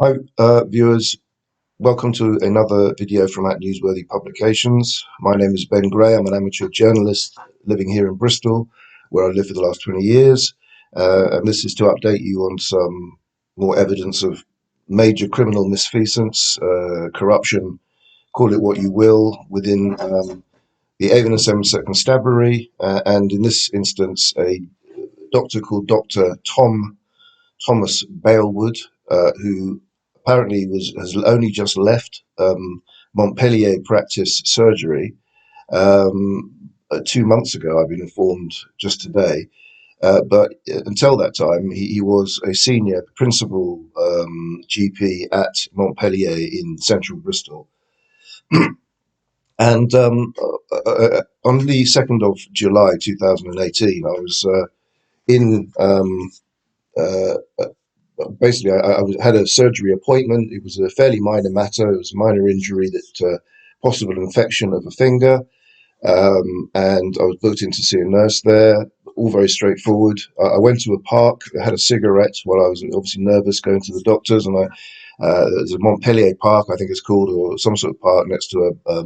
Hi, viewers. Welcome to another video from At Newsworthy Publications. My name is Ben Gray. I'm an amateur journalist living here in Bristol, where I lived for the last 20 years. And this is to update you on some more evidence of major criminal misfeasance, corruption, call it what you will, within the Avon and Somerset constabulary. And in this instance, a doctor called Dr. Thomas Bailward, who apparently has only just left Montpelier practice surgery 2 months ago. I've been informed just today. But until that time, he was a senior principal GP at Montpelier in central Bristol. And on the 2nd of July 2018, I was in uh, basically, had a surgery appointment. It was a fairly minor matter. It was a minor injury that possible infection of a finger, and I was booked in to see a nurse there. All very straightforward. I went to a park. I had a cigarette while I was obviously nervous going to the doctors, and there's a Montpelier Park, I think it's called, or some sort of park next to a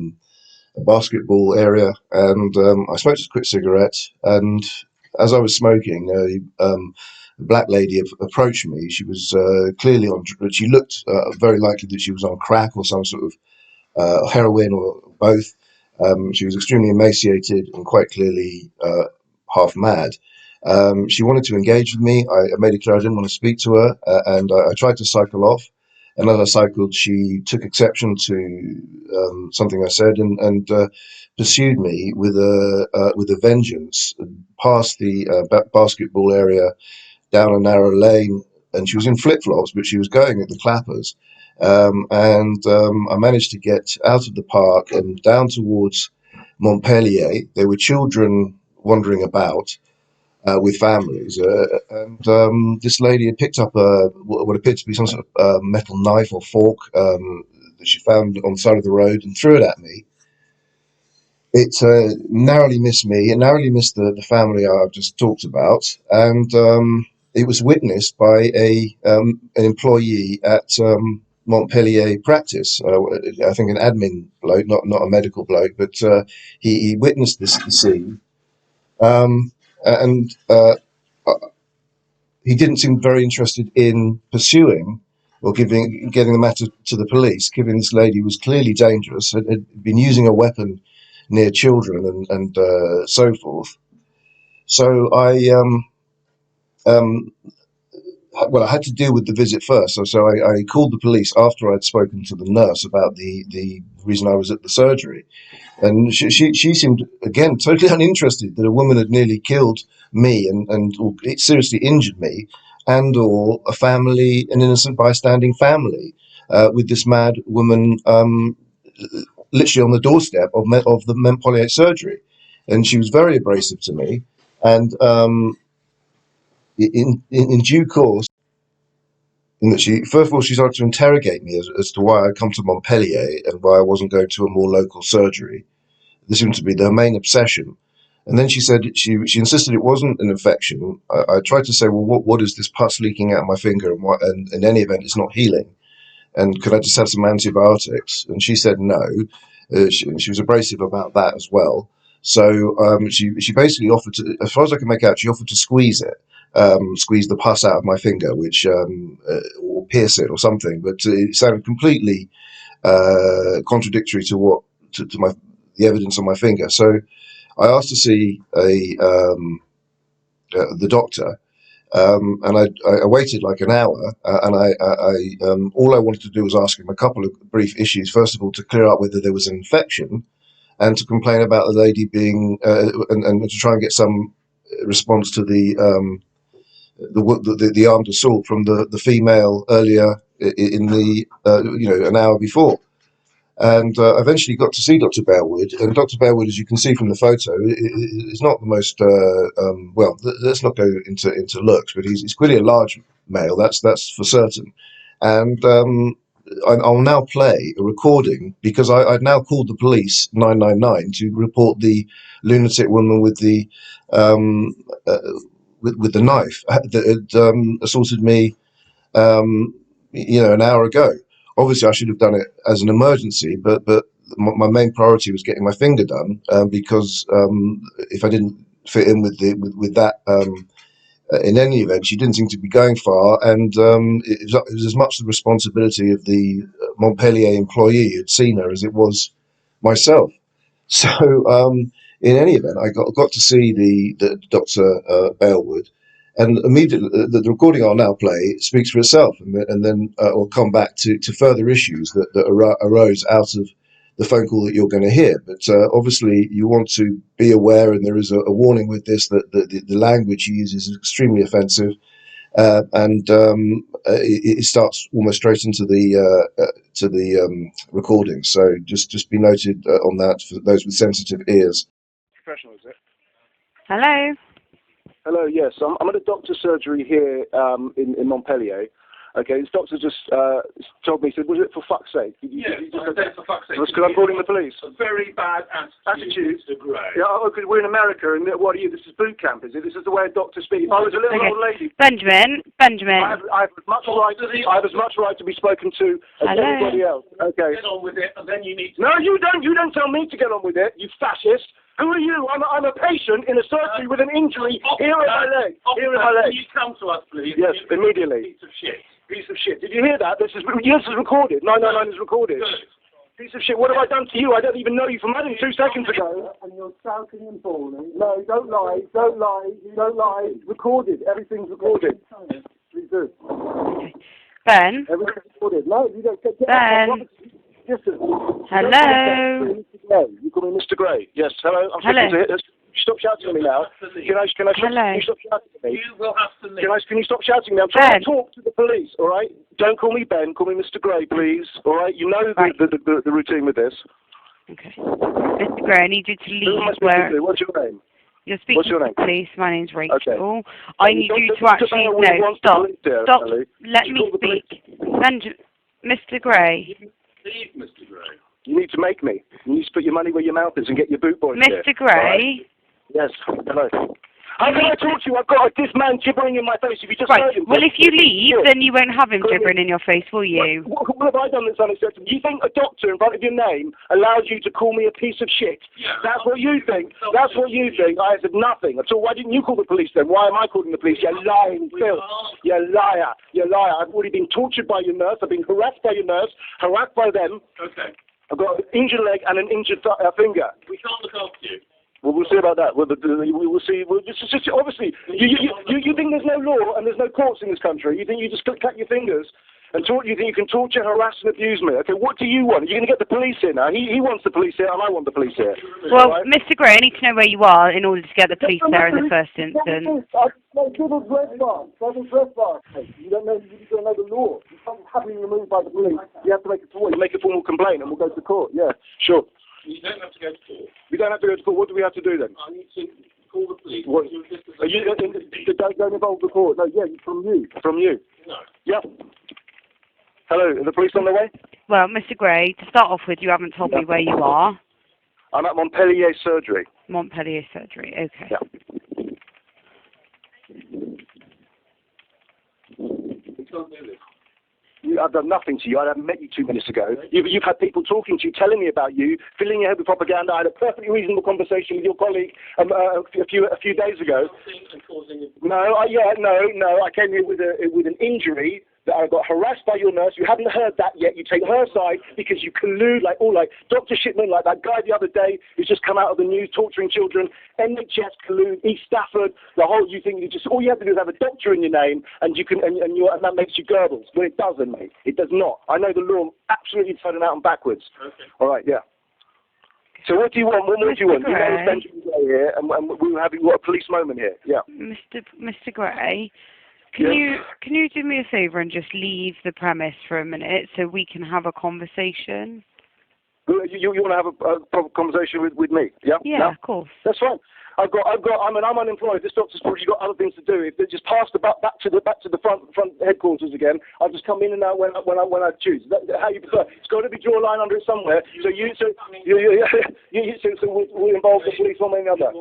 basketball area, and I smoked a quick cigarette. And as I was smoking, a black lady approached me. She was clearly on. She looked very likely that she was on crack or some sort of heroin or both. She was extremely emaciated and quite clearly half mad. She wanted to engage with me. I made it clear I didn't want to speak to her, and I tried to cycle off. And as I cycled, she took exception to something I said and pursued me with a vengeance past the basketball area, down a narrow lane, and she was in flip-flops, but she was going at the clappers. I managed to get out of the park and down towards Montpelier. There were children wandering about with families, and this lady had picked up what appeared to be some sort of metal knife or fork that she found on the side of the road and threw it at me. It narrowly missed me. It narrowly missed the family I've just talked about, and it was witnessed by an employee at Montpelier practice. I think an admin bloke, not a medical bloke, but he witnessed this scene, and he didn't seem very interested in pursuing or getting the matter to the police, given this lady was clearly dangerous, had been using a weapon near children and so forth. So I had to deal with the visit first. So I called the police after I'd spoken to the nurse about the reason I was at the surgery. And she seemed, again, totally uninterested that a woman had nearly killed me and it seriously injured me, and or a family, an innocent bystanding family, with this mad woman literally on the doorstep of the Montpelier surgery. And she was very abrasive to me. And in due course, in that first of all, she started to interrogate me as to why I'd come to Montpelier and why I wasn't going to a more local surgery. This seemed to be their main obsession. And then she said she insisted it wasn't an infection. I tried to say, well, what is this pus leaking out of my finger, and in any event, it's not healing. And could I just have some antibiotics? And she said no. She was abrasive about that as well. So she basically offered to, as far as I can make out, she offered to squeeze it, squeeze the pus out of my finger, which or pierce it or something. But it sounded completely contradictory to the evidence on my finger. So I asked to see the doctor, and I waited like an hour, and all I wanted to do was ask him a couple of brief issues. First of all, to clear up whether there was an infection, and to complain about the lady being, and to try and get some response to the armed assault from the female earlier in the an hour before. And eventually got to see Dr. Bailward. And Dr. Bailward, as you can see from the photo, is not the most well. Let's not go into looks, but he's clearly a large male. That's for certain. And I'll now play a recording because I've now called the police 999 to report the lunatic woman with the with the knife that had assaulted me an hour ago. Obviously, I should have done it as an emergency, but my main priority was getting my finger done, because if I didn't fit in with that, in any event, she didn't seem to be going far, and it was as much the responsibility of the Montpellier employee who'd seen her as it was myself. So, in any event, I got to see the Dr. Bailward, and immediately the recording I'll now play speaks for itself, and then we'll come back to further issues that arose out of the phone call that you're going to hear. But obviously, you want to be aware, and there is a warning with this, that the language he uses is extremely offensive, and it starts almost straight into the recording. So just be noted on that for those with sensitive ears. Professional, is it? Hello. Hello, yes. I'm at a doctor's surgery here in Montpellier. Okay, this doctor just told me, he said, was it for fuck's sake? Yes, I said for fuck's sake. Because I'm calling the police. A very bad attitude, Mr. Gray. Yeah, because we're in America, and what are you? This is boot camp, is it? This is the way a doctor speaks. If I was a little old lady. Benjamin. I have as much right. I have as much right to be spoken to as anybody else. Okay. Get on with it, and then you need to. No, you don't. You don't tell me to get on with it, you fascist. Who are you? I'm a patient in a surgery with an injury here in my leg. Here in my leg. Can you come to us, please? Yes, immediately. Piece of shit. Piece of shit. Did you hear that? This is recorded. 999 is recorded. Good. Piece of shit. What have I done to you? I don't even know you from Adam 2 seconds ago. And you're shouting and bawling. No, don't lie. Don't lie. Don't lie. It's recorded. Everything's recorded. Please do. Ben. Everything's recorded. No, you don't get Ben. Listen. Hello. You call me Mr. Gray. Yes. Hello. I'm Hello. speaking to it. Stop shouting at me now. Can I Hello. can you stop shouting at me? You will have to leave. Can you stop shouting at me? I'm trying to talk to the police, all right? Don't call me Ben, call me Mr. Gray, please. All right? You know Right. the routine with this. Okay. Mr. Gray, I need you to Who am I leave speaking where to? What's your name? you're speaking What's your to name? the police. My name's Rachel. Okay. I need you to actually stop. Stop. Let me speak. Mr. Gray. Leave, Mr. Gray. You need to make me. You need to put your money where your mouth is and get your boot boys here. Mr. Gray. Yes. Hello. How can I talk to you? I've got this man gibbering in my face. If you just Right. heard him. Well, if you leave, then you won't have him gibbering in your face, will you? What have I done that's unacceptable? You think a doctor in front of your name allows you to call me a piece of shit? Yeah. That's what you think. That's what you think. I said nothing. So why didn't you call the police then? Why am I calling the police? You lying filth. You liar. You liar. I've already been tortured by your nurse. I've been harassed by your nurse. Harassed by them. Okay. I've got an injured leg and an injured finger. We can't look after you. Well, we'll see about that. We will see. Just obviously, you think there's no law and there's no courts in this country. You think you just cut your fingers and you think you can torture, harass, and abuse me. Okay, what do you want? You're going to get the police here now. He wants the police here, and I want the police here. Well, right? Mr. Gray, I need to know where you are in order to get the police there in the first instance. Civil trespass. Civil trespass. You don't know the law. You can't have me removed by the police. You have to make a formal complaint, and we'll go to court. Yeah, sure. You don't have to go to court. We don't have to go to court. What do we have to do then? I need to call the police. What? Are you don't involve the court? No. Yeah, from you. From you. No. Yeah. Hello, are the police on their way? Well, Mr. Gray, to start off with, you haven't told me where you are. I'm at Montpelier Surgery. Montpelier Surgery, okay. Yeah. We can't do this. I've done nothing to you. I haven't met you 2 minutes ago. You've had people talking to you, telling me about you, filling your head with propaganda. I had a perfectly reasonable conversation with your colleague a few days ago. No. I came here with an injury that I got harassed by your nurse. You haven't heard that yet. You take her side because you collude like Dr. Shipman, like that guy the other day who's just come out of the news torturing children. NHS collude, East Stafford, the whole. You think all you have to do is have a doctor in your name, and you can and that makes you Goebbels. But it doesn't, mate. It does not. I know the law absolutely turning out and backwards. Okay. All right, yeah. So what do you want? What more do you want? You know, Benjamin Gray here, and we were having a police moment here. Yeah. Mr. Gray. Can you do me a favour and just leave the premise for a minute so we can have a conversation? You want to have a proper conversation with me? Yeah. Yeah, no? of course. That's fine. I'm unemployed. This doctor's probably got other things to do. If they just pass back to the front headquarters again, I'll just come in and out when I choose. How you prefer? It's got to be draw a line under it somewhere. So we'll involve the police one way or another.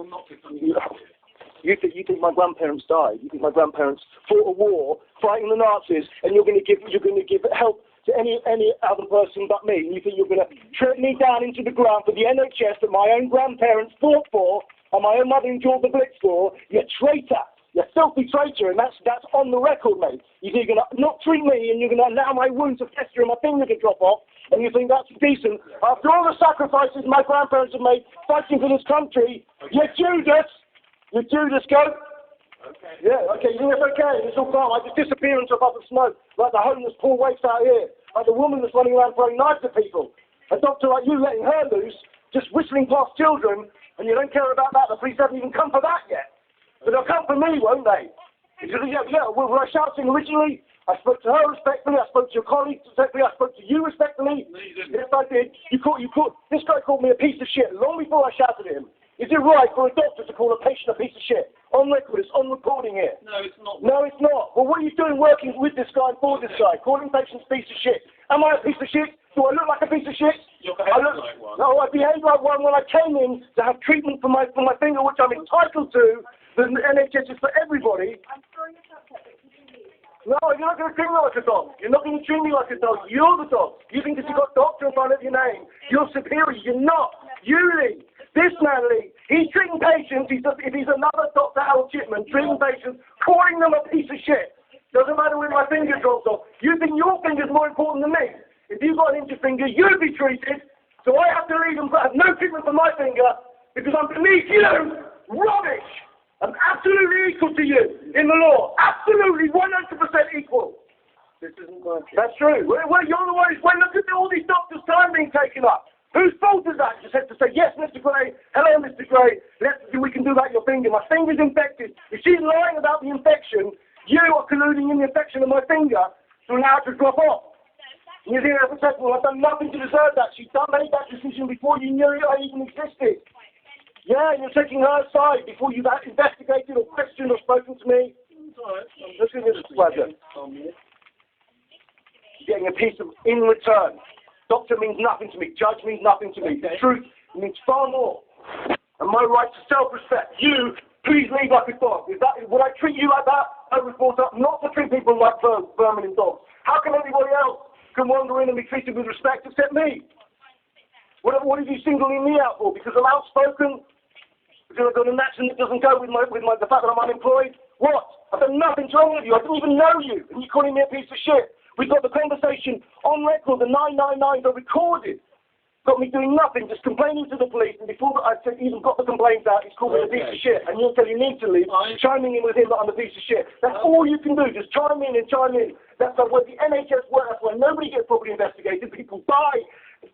You think my grandparents died? You think my grandparents fought a war fighting the Nazis, and you're going to give help to any other person but me? And you think you're going to tread me down into the ground for the NHS that my own grandparents fought for, and my own mother endured the Blitz for? You traitor! You filthy traitor, and that's on the record, mate. You're going to not treat me, and you're going to allow my wounds to fester and my finger to drop off, and you think that's decent? After all the sacrifices my grandparents have made fighting for this country, you Judas! You Judas, go! Okay. Yeah, okay, you think it's okay? It's all calm. I just disappear into a puff of smoke, like the homeless poor waifs out here, like the woman that's running around throwing knives at people. A doctor like you letting her loose, just whistling past children, and you don't care about that. The police haven't even come for that yet. But they'll come for me, won't they? Yeah, were I shouting originally? I spoke to her respectfully, I spoke to your colleagues respectfully, I spoke to you respectfully. No, you didn't. Yes, I did. This guy called me a piece of shit long before I shouted at him. Is it right for a doctor to call a patient a piece of shit? On record, it's on recording here. No, it's not. No, it's not. Well, what are you doing working with this guy and for this guy? Calling patients piece of shit. Am I a piece of shit? Do I look like a piece of shit? You're behaving like one. No, I behaved like one when I came in to have treatment for my finger, which I'm entitled to. The NHS is for everybody. No, you're not going to treat me like a dog. You're not going to treat me like a dog. You're the dog. You think because you've got doctor in front of your name, you're superior. You're not. You, Lee. This man, Lee, he's treating patients. If he's another Dr. Harold Chipman, treating patients, calling them a piece of shit. Doesn't matter when my finger drops off. You think your finger's more important than me. If you've got an injured finger, you'd be treated. So I have to leave and have no treatment for my finger because I'm beneath you. Rubbish. I'm absolutely equal to you in the law. Absolutely 100% equal. This isn't working. That's true. Well, you're the one who's, well, look at all these doctors' time being taken up. Whose fault is that? Just have to say, yes, Mr. Gray. Hello, Mr. Gray. We can do that your finger. My finger's infected. If she's lying about the infection, you are colluding in the infection of my finger to allow it to drop off. And you think that's acceptable? I've done nothing to deserve that. She's made that decision before you knew I even existed. Yeah, you're taking her side before you've investigated or questioned or spoken to me. Listen to this pleasure. Getting a piece of in return. Doctor means nothing to me. Judge means nothing to me. The truth means far more. And my right to self-respect. You, please leave like a dog. Would I treat you like that? I was brought up not to treat people like vermin and dogs. How can anybody else can wander in and be treated with respect except me? What are you singling me out for? Because I'm outspoken? Because I've got an accent that doesn't go with the fact that I'm unemployed? What? I've done nothing wrong with you. I didn't even know you. And you're calling me a piece of shit. We've got the conversation on record. The 999s are recorded. Got me doing nothing, just complaining to the police. And before I even got the complaints out, he's called me a piece of shit. And you'll tell you need to leave, chiming in with him that I'm a piece of shit. That's all you can do. Just chime in and chime in. That's where the NHS works. That's why nobody gets properly investigated. People die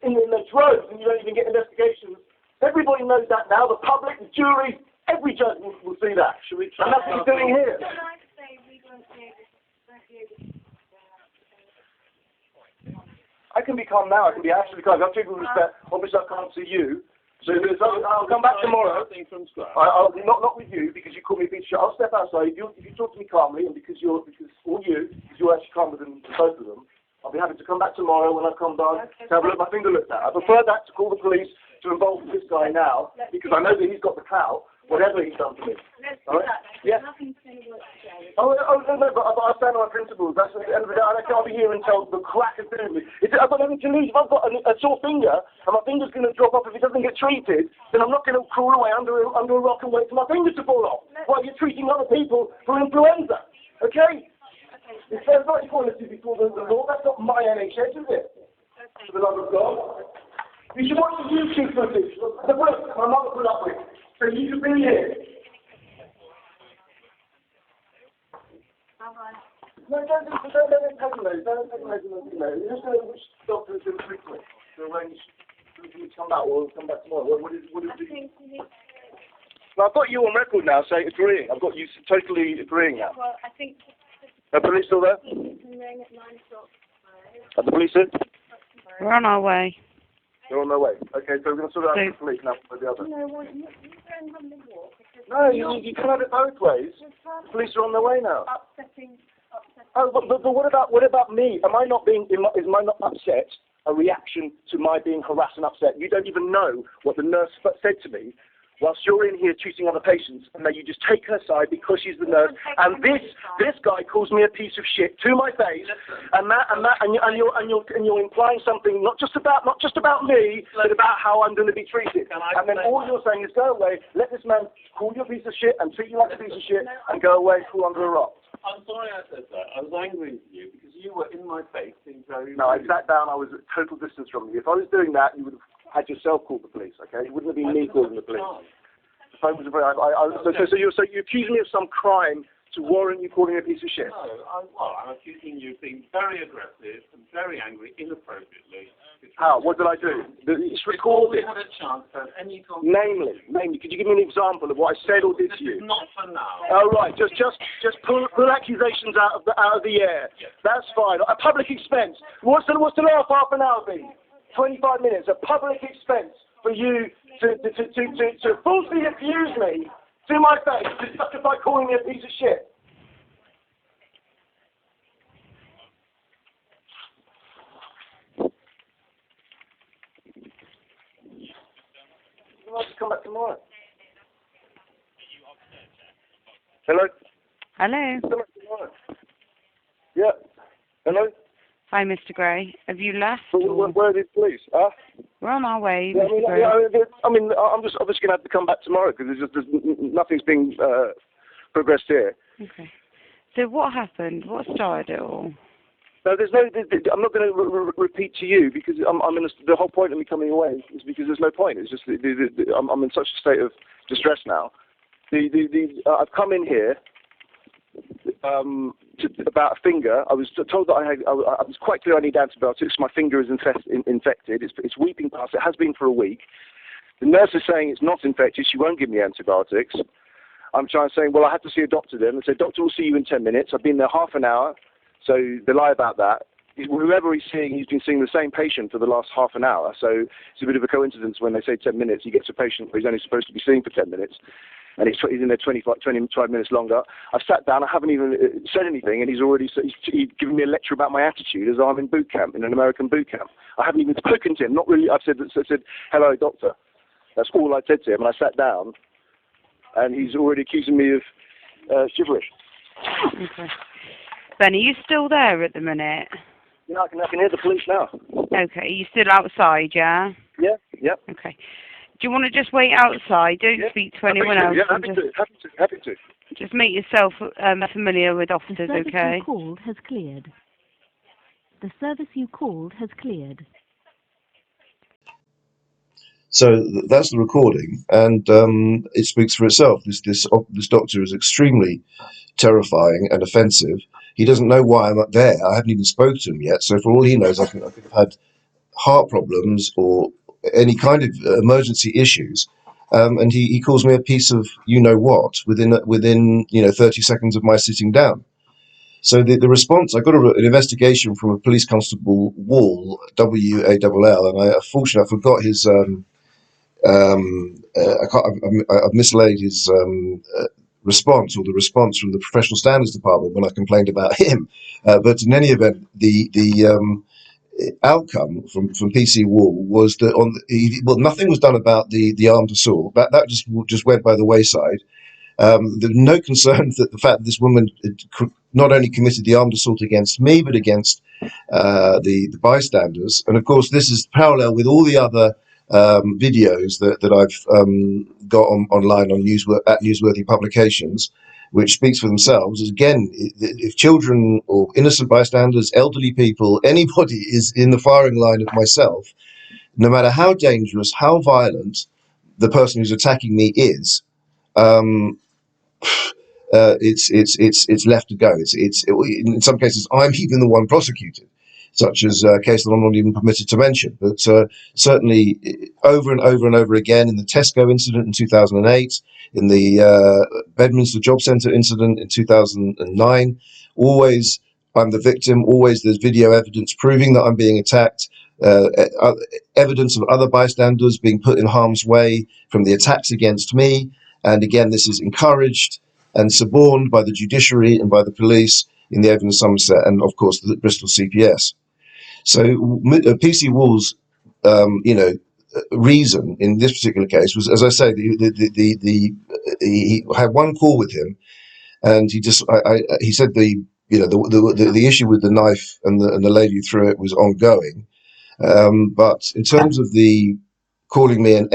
in their droves and you don't even get investigations. Everybody knows that now. The public, the jury, every judge will see that. Should we try and that's what he's doing here. I can be calm now. I can be absolutely calm. I've taken respect. Obviously, I can't see you. So I'll come back tomorrow. I'll not with you because you call me a piece of shit. I'll step outside. If you talk to me calmly, and because you're actually calmer than both of them, I'll be happy to come back tomorrow when I've come down to have a look, my finger looked at. I prefer that to call the police to involve this guy now because I know that he's got the clout, whatever he's done to me. All right? Yeah. No, but I stand on my principles. That's at the end of the day. I can't be here until the crack is doing me. I've got nothing to lose. If I've got a sore finger and my finger's going to drop off if it doesn't get treated, then I'm not going to crawl away under a rock and wait for my finger to fall off while you're treating other people for influenza. Okay? It's not equality before the law. That's not my NHS, is it? For the love of God. You should watch the YouTube footage. The book my mother put up with. So you should be here. No, don't take those. Don't take those. You're just going to which doctor is going to treat me to arrange for you to come back or come back tomorrow. What is it? Well, I've got you on record now, so agreeing. I've got you totally agreeing now. Well, I think Are the police still there? you can ring at 9 o'clock. Are the police in? We're on our way. They're on their way. Okay, so we're going to sort it out with the police now with the other. No, well, you don't have the walk. No, you can have it both ways. The police are on their way now. Upsetting. Oh, but what about me? Is my not upset a reaction to my being harassed and upset? You don't even know what the nurse said to me whilst you're in here treating other patients, and that you just take her side because she's the nurse. And this guy calls me a piece of shit to my face, and you're implying something not just about me, but about how I'm going to be treated. And then all you're saying is go away, let this man call you a piece of shit and treat you like a piece of shit, and go away, fall under a rock. I'm sorry I said that. I was angry with you because you were in my face being very No, I rude. sat down. I was at total distance from you. If I was doing that, you would have had yourself call the police. Okay, it wouldn't have been me calling the police. The phone was very. So you accuse me of some crime to warrant you calling me a piece of shit. No, I'm accusing you of being very aggressive and very angry inappropriately. How? What did I do? It's recorded. Before we had a chance to have any conversation. Namely, could you give me an example of what I said or did to you? Not for now. Oh right, just pull accusations out of the air. Yes. That's fine. A public expense. What's the last half an hour be? 25 minutes. A public expense for you to falsely accuse me to my face to justify calling me a piece of shit. I'll just come back tomorrow. Hello? Hello. Come back tomorrow. Yeah. Hello? Hi, Mr. Gray. Have you left? So or- where are these police? Huh? We're on our way, Yeah, Mr. Gray. I'm just obviously going to have to come back tomorrow because nothing's being progressed here. Okay. So what happened? What started it all? No, I'm not going to repeat to you because the whole point of me coming away is because there's no point. It's just I'm in such a state of distress now. I've come in here about a finger. I was told that I was quite clear I need antibiotics. My finger is infected. It's weeping past. It has been for a week. The nurse is saying it's not infected. She won't give me antibiotics. I'm saying, well, I have to see a doctor then. They say, doctor will see you in 10 minutes. I've been there half an hour. So they lie about that. Whoever he's seeing, he's been seeing the same patient for the last half an hour. So it's a bit of a coincidence when they say 10 minutes, he gets a patient who he's only supposed to be seeing for 10 minutes. And he's in there 25 minutes longer. I've sat down, I haven't even said anything, and he's given me a lecture about my attitude as I'm in boot camp, in an American boot camp. I haven't even spoken to him, not really. I said, hello, doctor. That's all I said to him, and I sat down, and he's already accusing me of gibberish. Okay. Ben, are you still there at the minute? Yeah, I can hear the police now. Okay. Are you still outside, yeah? Yeah, yeah. Okay. Do you want to just wait outside? Don't speak to anyone else. Yeah, and happy to. Just make yourself familiar with officers, The service okay? you called has cleared. The service you called has cleared. So that's the recording, and it speaks for itself. This doctor is extremely terrifying and offensive. He doesn't know why I'm up there. I haven't even spoken to him yet. So for all he knows, I could have had heart problems or any kind of emergency issues, and he calls me a piece of you know what within 30 seconds of my sitting down. So the response, I got an investigation from a police constable, Wall, WALL, and unfortunately I forgot his. I've mislaid his response, or the response from the Professional Standards Department when I complained about him. But in any event, the outcome from PC Wall was that nothing was done about the armed assault. That just went by the wayside. There's no concern that the fact that this woman had not only committed the armed assault against me, but against the bystanders. And of course, this is parallel with all the other videos that I've got online on newsworthy publications, which speaks for themselves. Again, if children or innocent bystanders, elderly people, anybody is in the firing line of myself, no matter how dangerous, how violent the person who's attacking me is, it's left to go. It's in some cases I'm even the one prosecuted, such as a case that I'm not even permitted to mention. But certainly over and over and over again, in the Tesco incident in 2008, in the Bedminster Job Centre incident in 2009, always I'm the victim. Always there's video evidence proving that I'm being attacked. Evidence of other bystanders being put in harm's way from the attacks against me. And again, this is encouraged and suborned by the judiciary and by the police in the Avon and Somerset, and of course the Bristol CPS. So PC Wall's, reason in this particular case was, as I say, he had one call with him, and he said the issue with the knife and the lady who threw it was ongoing, but in terms of the calling me a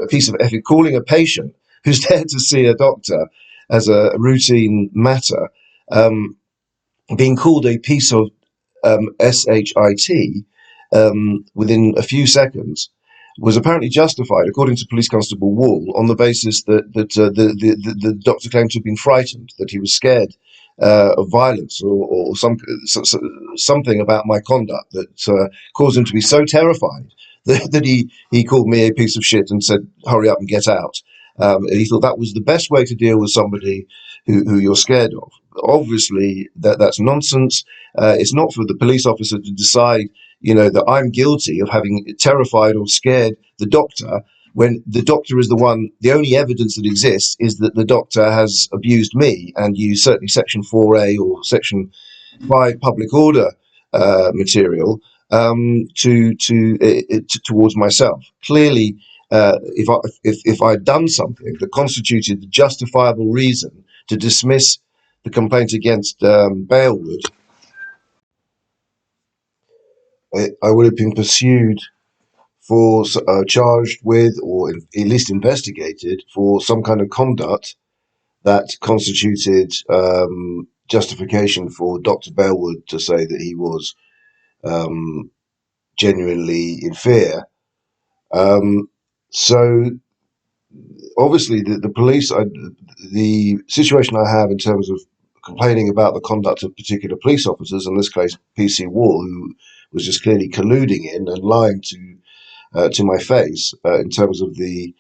piece of effing, calling a patient who's there to see a doctor as a routine matter, being called a piece of shit within a few seconds was apparently justified, according to Police Constable Wall, on the basis that the doctor claimed to have been frightened, that he was scared of violence or something about my conduct that caused him to be so terrified that he called me a piece of shit and said, "Hurry up and get out." And he thought that was the best way to deal with somebody who you're scared of. Obviously, that's nonsense. It's not for the police officer to decide, that I'm guilty of having terrified or scared the doctor, when the doctor is the only evidence that exists is that the doctor has abused me and used certainly Section 4A or Section 5 public order material towards myself. Clearly, if I'd done something that constituted the justifiable reason to dismiss the complaint against Bailward, I would have been pursued for charged with, or at least investigated for some kind of conduct that constituted justification for Dr. Bailward to say that he was genuinely in fear. So obviously the police, the situation I have in terms of complaining about the conduct of particular police officers, in this case PC Wall, who was just clearly colluding in and lying to my face in terms of the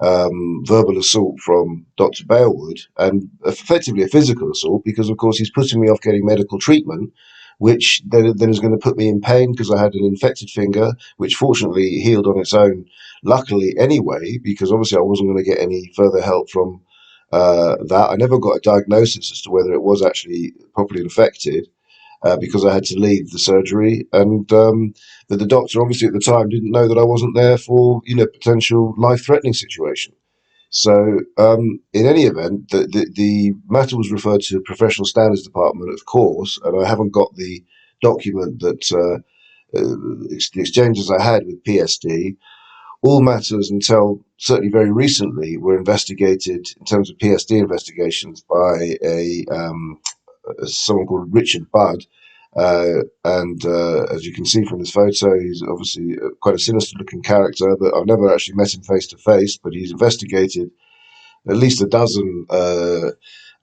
verbal assault from Dr. Bailward, and effectively a physical assault, because of course he's putting me off getting medical treatment, which then is going to put me in pain because I had an infected finger, which fortunately healed on its own, luckily anyway, because obviously I wasn't going to get any further help from that. I never got a diagnosis as to whether it was actually properly infected, because I had to leave the surgery, and that the doctor obviously at the time didn't know that I wasn't there for potential life-threatening situation. So in any event, the matter was referred to the Professional Standards Department, of course, and I haven't got the document that the exchanges I had with PSD. All matters until certainly very recently were investigated in terms of PSD investigations by someone called Richard Budd, and as you can see from this photo, he's obviously quite a sinister-looking character. But I've never actually met him face to face. But he's investigated at least a dozen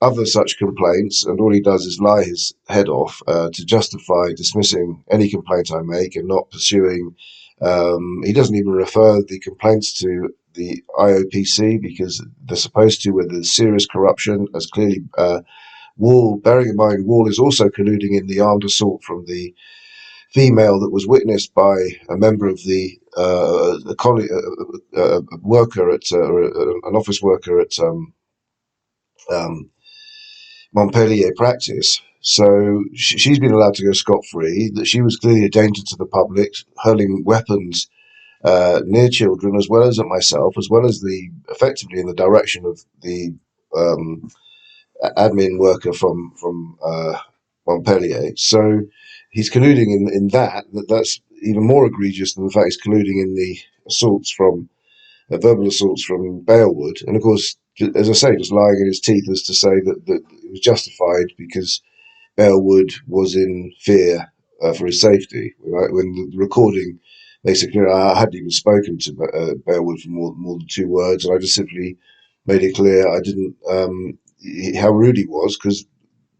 other such complaints, and all he does is lie his head off to justify dismissing any complaint I make and not pursuing. He doesn't even refer the complaints to the IOPC because they're supposed to, where there's serious corruption, as clearly Wall, bearing in mind Wall is also colluding in the armed assault from the female that was witnessed by a member of the worker at an office worker at Montpelier practice. So she's been allowed to go scot-free. That she was clearly a danger to the public, hurling weapons near children as well as at myself, as well as effectively in the direction of the admin worker from Montpelier. So he's colluding in that's even more egregious than the fact he's colluding in the assaults from verbal assaults from Bailward. And of course, as I say, just lying in his teeth as to say that it was justified because Bailward was in fear for his safety. Right? When the recording, basically, I hadn't even spoken to Bailward for more than 2 words, and I just simply made it clear I didn't how rude he was, because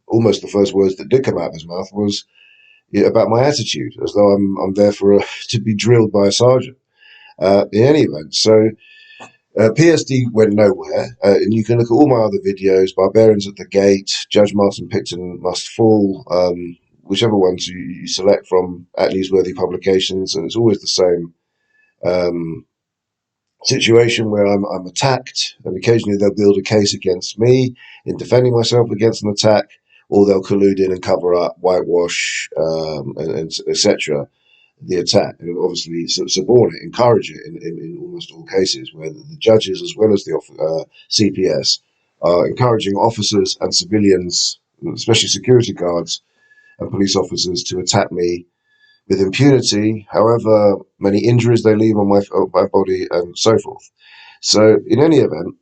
almost the first words that did come out of his mouth was about my attitude, as though I'm there to be drilled by a sergeant. In any event, so PSD went nowhere, and you can look at all my other videos: Barbarians at the Gate, Judge Martin Picton Must Fall, whichever ones you select from at newsworthy publications, and it's always the same situation where I'm attacked, and occasionally they'll build a case against me in defending myself against an attack, or they'll collude in and cover up, whitewash, and etc. the attack, and obviously suborn it, encourage it in almost all cases, where the judges as well as the CPS are encouraging officers and civilians, especially security guards and police officers, to attack me with impunity, however many injuries they leave on my body and so forth. So in any event,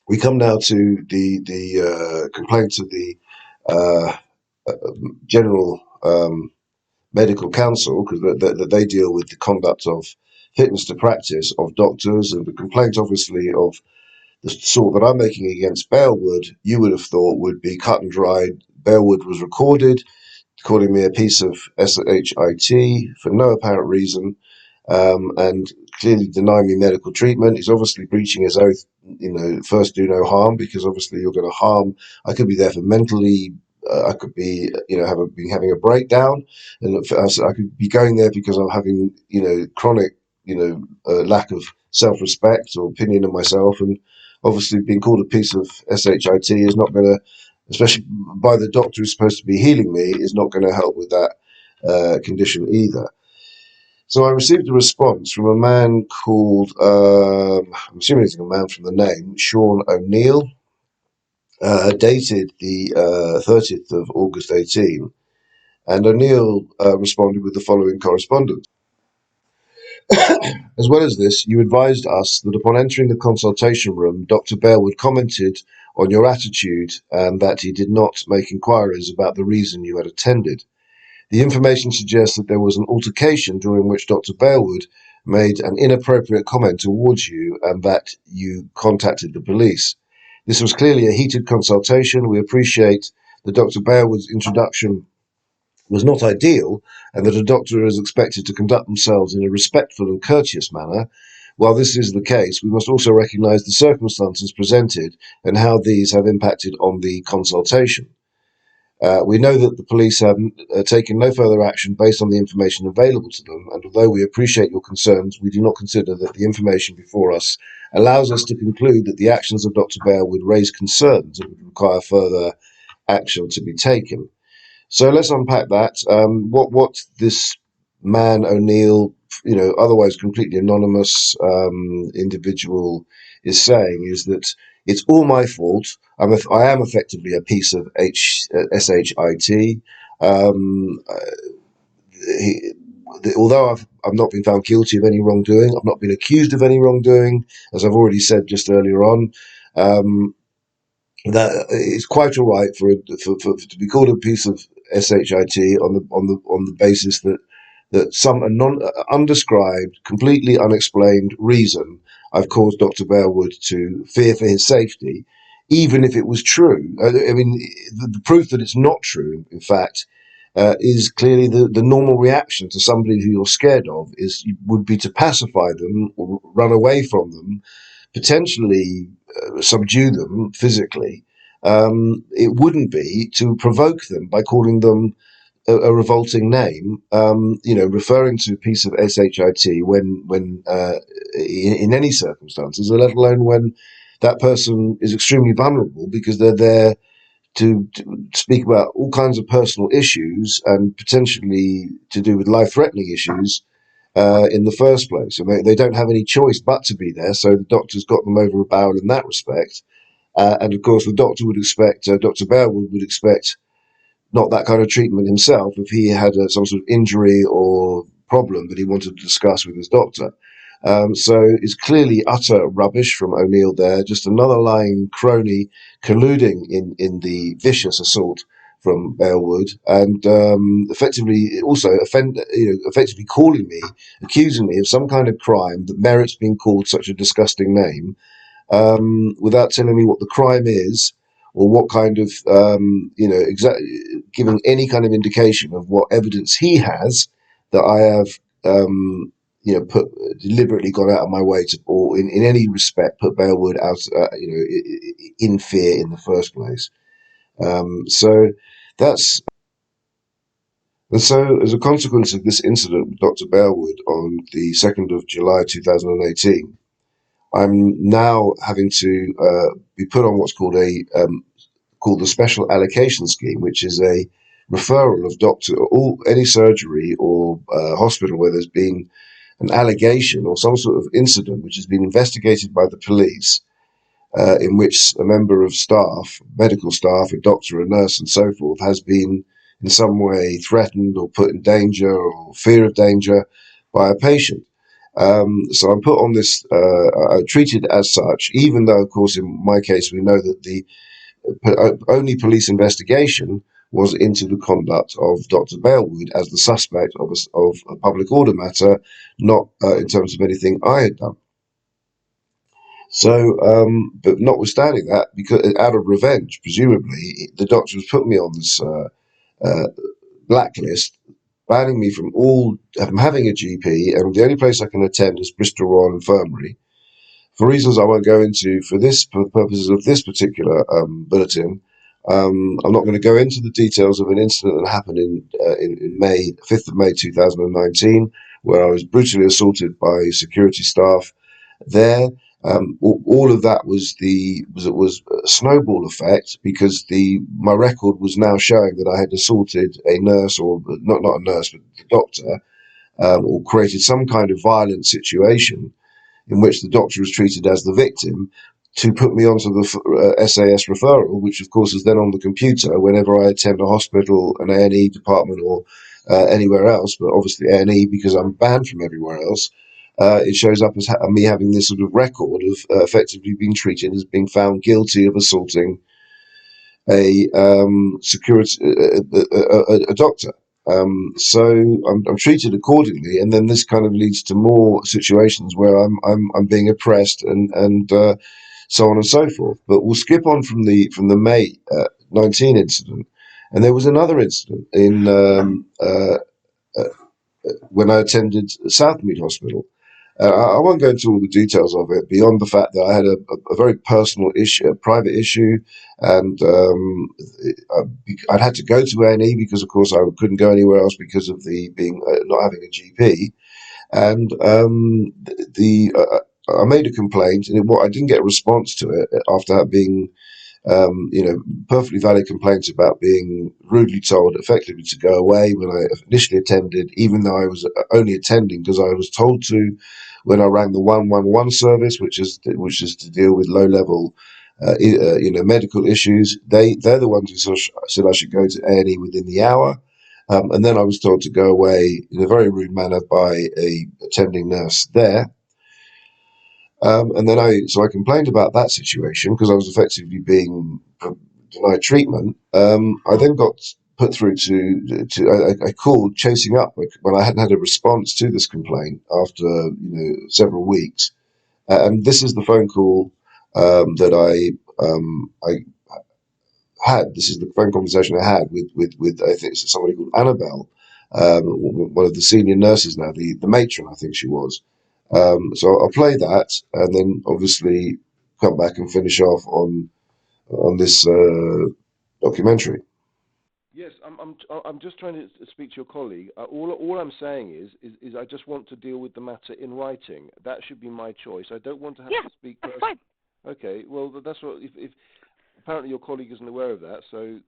we come now to the complaints of the uh, General Medical Council, because they deal with the conduct of fitness to practice of doctors, and the complaint obviously of the sort that I'm making against Bailward, you would have thought would be cut and dried. Bailward was recorded calling me a piece of shit for no apparent reason, and clearly denying me medical treatment. He's obviously breaching his oath, first do no harm, because obviously you're going to harm. I could be there for mentally. I could be, having a breakdown, and I could be going there because I'm having, chronic, lack of self-respect or opinion of myself, and obviously being called a piece of shit is not going to, especially by the doctor who's supposed to be healing me, is not going to help with that condition either. So I received a response from a man called, I'm assuming it's a man from the name, Sean O'Neill, dated the 30th of August 18. And O'Neill responded with the following correspondence. As well as this, you advised us that upon entering the consultation room, Dr. Bailward commented on your attitude and that he did not make inquiries about the reason you had attended. The information suggests that there was an altercation during which Dr. Bailward made an inappropriate comment towards you and that you contacted the police. This was clearly a heated consultation. We appreciate that Dr. Bailward's introduction was not ideal and that a doctor is expected to conduct themselves in a respectful and courteous manner. While this is the case, we must also recognise the circumstances presented and how these have impacted on the consultation. We know that the police have taken no further action based on the information available to them, and although we appreciate your concerns, we do not consider that the information before us allows us to conclude that the actions of Dr. Bale would raise concerns and would require further action to be taken. So let's unpack that. What this man O'Neill, otherwise completely anonymous individual, is saying is that it's all my fault. I am effectively a piece of shit. Although I've not been found guilty of any wrongdoing, I've not been accused of any wrongdoing, as I've already said just earlier on. That it's quite all right for to be called a piece of shit on the basis that some undescribed, completely unexplained reason I've caused Dr. Bailward to fear for his safety, even if it was true. I mean, the proof that it's not true, in fact, is clearly the normal reaction to somebody who you're scared of would be to pacify them or run away from them, potentially subdue them physically. It wouldn't be to provoke them by calling them a revolting name, referring to a piece of shit when in any circumstances, let alone when that person is extremely vulnerable because they're there to speak about all kinds of personal issues and potentially to do with life-threatening issues in the first place. And they don't have any choice but to be there, so the doctor's got them over a barrel in that respect. And of course, the doctor would expect, Dr. Bailward would expect not that kind of treatment himself if he had some sort of injury or problem that he wanted to discuss with his doctor. So it's clearly utter rubbish from O'Neill there, just another lying crony colluding in the vicious assault from Bailward, and effectively calling me, accusing me of some kind of crime that merits being called such a disgusting name, without telling me what the crime is or what kind of, giving any kind of indication of what evidence he has that I have, deliberately gone out of my way to, or in any respect, put Bailward out, in fear in the first place. So that's, and so as a consequence of this incident with Dr. Bailward on the 2nd of July 2018, I'm now having to be put on what's called the Special Allocation Scheme, which is a referral of any surgery or hospital where there's been an allegation or some sort of incident which has been investigated by the police, in which a member of staff, medical staff, a doctor, a nurse, and so forth, has been in some way threatened or put in danger or fear of danger by a patient. So I'm put on this, treated as such, even though, of course, in my case, we know that the only police investigation was into the conduct of Dr. Bailward as the suspect of a public order matter, not in terms of anything I had done. So, but notwithstanding that, because out of revenge, presumably, the doctors put me on this blacklist, banning me from having a GP, and the only place I can attend is Bristol Royal Infirmary. For reasons I won't go into for purposes of this particular bulletin, I'm not going to go into the details of an incident that happened in May, 5th of May 2019, where I was brutally assaulted by security staff there. All of that was a snowball effect, because my record was now showing that I had assaulted a nurse, or not a nurse, but the doctor, or created some kind of violent situation in which the doctor was treated as the victim, to put me onto the SAS referral, which of course is then on the computer whenever I attend a hospital, an A&E department, or anywhere else, but obviously A&E because I'm banned from everywhere else. It shows up as me having this sort of record of effectively being treated as being found guilty of assaulting a doctor. So I'm treated accordingly, and then this kind of leads to more situations where I'm being oppressed and so on and so forth. But we'll skip on from the May 19 incident, and there was another incident in when I attended Southmead Hospital. I won't go into all the details of it beyond the fact that I had a very personal issue, a private issue, and I'd had to go to A&E because, of course, I couldn't go anywhere else because of not having a GP. And I made a complaint, and I didn't get a response to it after being, perfectly valid complaints about being rudely told effectively to go away when I initially attended, even though I was only attending because I was told to when I rang the 111 service, which is to deal with low-level, medical issues. They're the ones who said I should go to A&E within the hour, and then I was told to go away in a very rude manner by a attending nurse there. And then I complained about that situation because I was effectively being denied treatment. I then got put through I called chasing up when I hadn't had a response to this complaint after several weeks, and this is the phone call that I had. This is the phone conversation I had with I think it's somebody called Anna Bell, one of the senior nurses now, the matron I think she was. So I'll play that, and then obviously come back and finish off on this documentary. Yes, I'm just trying to speak to your colleague. All I'm saying is I just want to deal with the matter in writing. That should be my choice. I don't want to have to speak. That's fine. Okay, well that's what if apparently your colleague isn't aware of that, so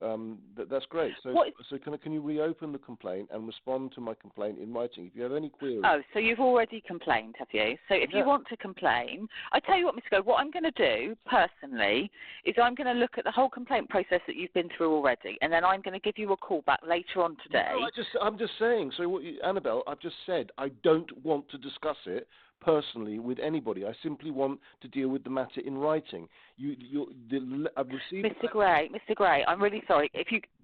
that's great. So can you reopen the complaint and respond to my complaint in writing if you have any queries? Oh, so you've already complained, have you? So if you want to complain, I tell you what, Mr. Go, what I'm going to do personally is I'm going to look at the whole complaint process that you've been through already, and then I'm going to give you a call back later on today. No, I'm just saying. So Annabelle, I've just said I don't want to discuss it personally with anybody. I simply want to deal with the matter in writing. I've received. Mr. Gray, I'm really sorry.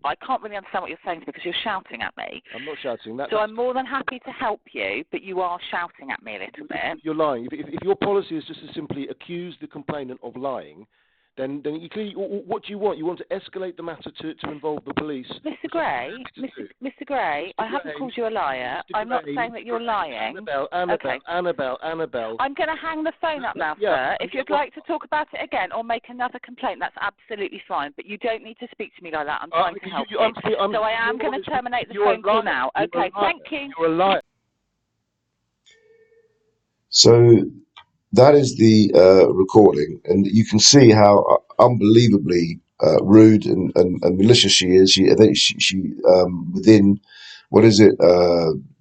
I can't really understand what you're saying because you're shouting at me. I'm not shouting. So I'm more than happy to help you, but you are shouting at me a little bit. You're lying. If your policy is just to simply accuse the complainant of lying, then you clearly, what do you want? You want to escalate the matter to involve the police. Mr. Gray, I haven't called you a liar. I'm not saying that you're lying. Annabelle. I'm going to hang the phone up now, sir. If you'd like to talk about it again or make another complaint, that's absolutely fine. But you don't need to speak to me like that. I'm trying to help you. So I am going to terminate the phone call now. Okay, thank you. You're a liar. So that is the recording, and you can see how unbelievably rude and malicious she is. I think she within, what is it,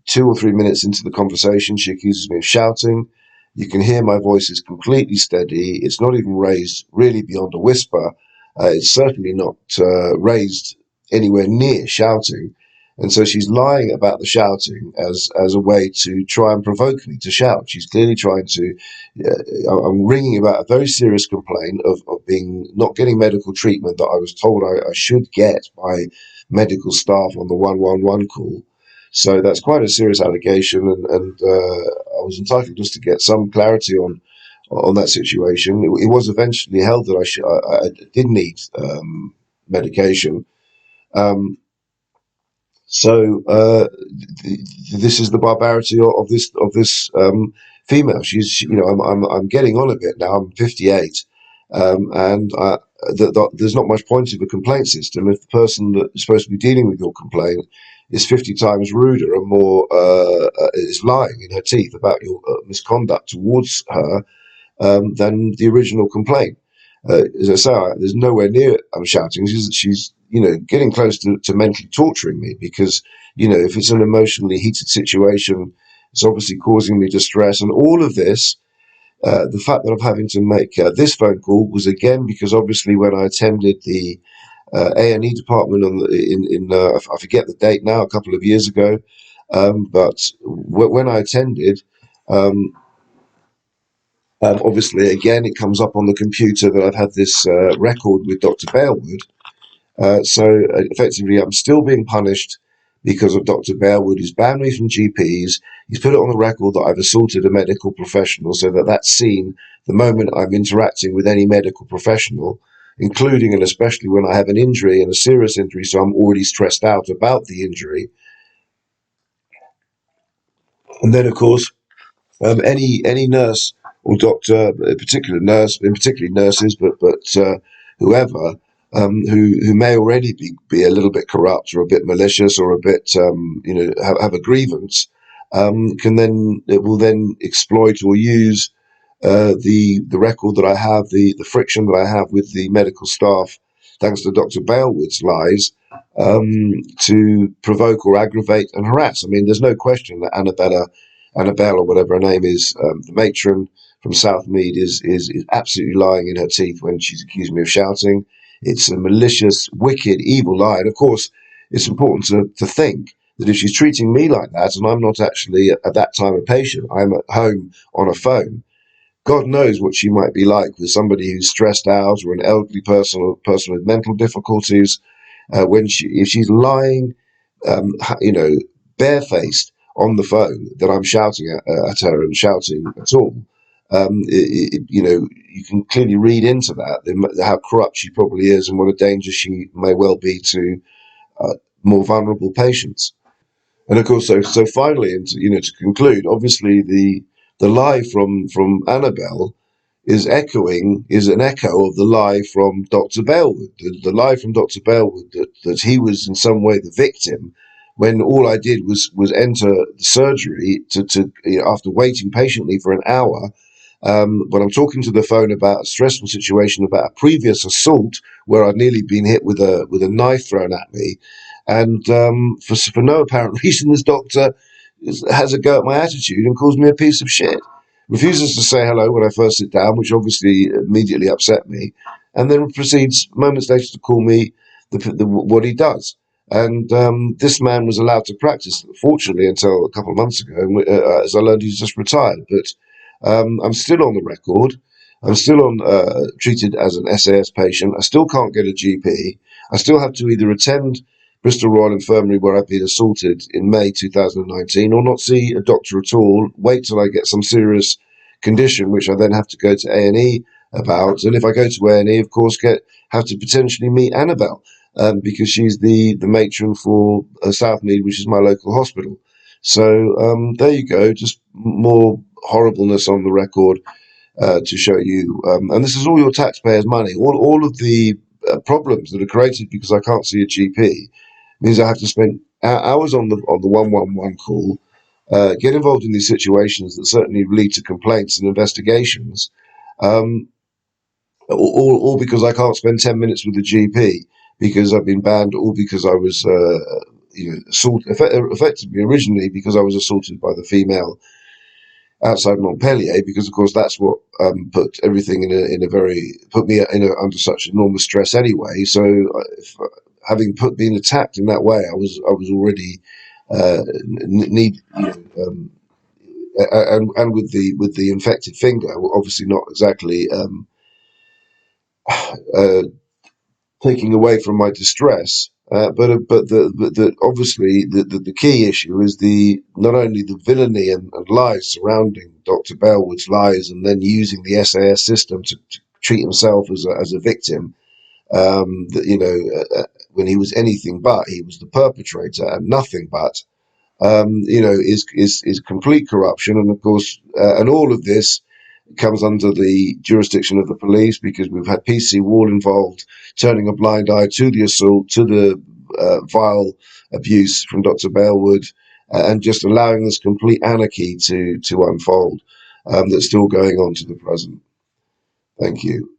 2 or 3 minutes into the conversation, she accuses me of shouting. You can hear my voice is completely steady. It's not even raised really beyond a whisper. It's certainly not raised anywhere near shouting. And so she's lying about the shouting as a way to try and provoke me to shout. She's clearly trying to. I'm ringing about a very serious complaint of being not getting medical treatment that I was told I should get by medical staff on the 111 call. So that's quite a serious allegation, and I was entitled just to get some clarity on that situation. It was eventually held that I did need medication. So this is the barbarity of this female. I'm getting on a bit now. I'm 58, and there's not much point of a complaint system if the person that is supposed to be dealing with your complaint is 50 times ruder and more is lying in her teeth about your misconduct towards her than the original complaint. As I say, there's nowhere near I'm shouting. She's getting close to mentally torturing me because if it's an emotionally heated situation, it's obviously causing me distress, and all of this. The fact that I'm having to make this phone call was again because obviously when I attended the A&E department I forget the date now, a couple of years ago, but when I attended. Obviously, again, it comes up on the computer that I've had this record with Dr. Bailward. So effectively, I'm still being punished because of Dr. Bailward, who's banned me from GPs. He's put it on the record that I've assaulted a medical professional, so that's seen the moment I'm interacting with any medical professional, including and especially when I have an injury and a serious injury, so I'm already stressed out about the injury. And then, of course, any nurse or doctor, particularly nurses, but whoever who may already be a little bit corrupt or a bit malicious or a bit have a grievance, will then exploit or use the record that I have, the friction that I have with the medical staff, thanks to Dr. Bailward's lies, to provoke or aggravate and harass. I mean, there's no question that Anna Bell, or whatever her name is, the matron from Southmead, is absolutely lying in her teeth when she's accused me of shouting. It's a malicious, wicked, evil lie. And of course, it's important to think that if she's treating me like that, and I'm not actually at that time a patient, I'm at home on a phone, God knows what she might be like with somebody who's stressed out or an elderly person or a person with mental difficulties. If she's lying, barefaced on the phone that I'm shouting at her and shouting at all, you can clearly read into that how corrupt she probably is and what a danger she may well be to more vulnerable patients. And of course, so finally, and to conclude, obviously the lie from Annabelle is an echo of the lie from Dr. Bailward. The lie from Dr. Bailward that he was in some way the victim, when all I did was enter the surgery to after waiting patiently for an hour. When I'm talking to the phone about a stressful situation, about a previous assault where I'd nearly been hit with a knife thrown at me, and for no apparent reason, this doctor has a go at my attitude and calls me a piece of shit. Refuses to say hello when I first sit down, which obviously immediately upset me, and then proceeds moments later to call me what he does. And this man was allowed to practice, fortunately, until a couple of months ago, as I learned he's just retired. But I'm still on the record. I'm still treated as an SAS patient. I still can't get a GP. I still have to either attend Bristol Royal Infirmary, where I've been assaulted in May 2019, or not see a doctor at all, wait till I get some serious condition, which I then have to go to A&E about. And if I go to A&E, of course, have to potentially meet Annabelle, because she's the matron for Southmead, which is my local hospital. So there you go, just more horribleness on the record to show you. And this is all your taxpayers' money. All of the problems that are created because I can't see a GP means I have to spend hours on the 111 call, get involved in these situations that certainly lead to complaints and investigations, all because I can't spend 10 minutes with the GP because I've been banned, all because I was assaulted, effectively originally because I was assaulted by the female outside Montpellier, because of course that's what put everything put me under such enormous stress anyway. So been attacked in that way, I was already and with the infected finger, obviously not exactly taking away from my distress. But obviously the key issue is not only the villainy and lies surrounding Dr. Bailward's lies, and then using the SAS system to treat himself as a victim. When he was anything but, he was the perpetrator and nothing but. Is complete corruption, and of course, and all of this comes under the jurisdiction of the police, because we've had PC Wall involved, turning a blind eye to the assault, to the vile abuse from Dr. Bailward, and just allowing this complete anarchy to unfold that's still going on to the present. Thank you.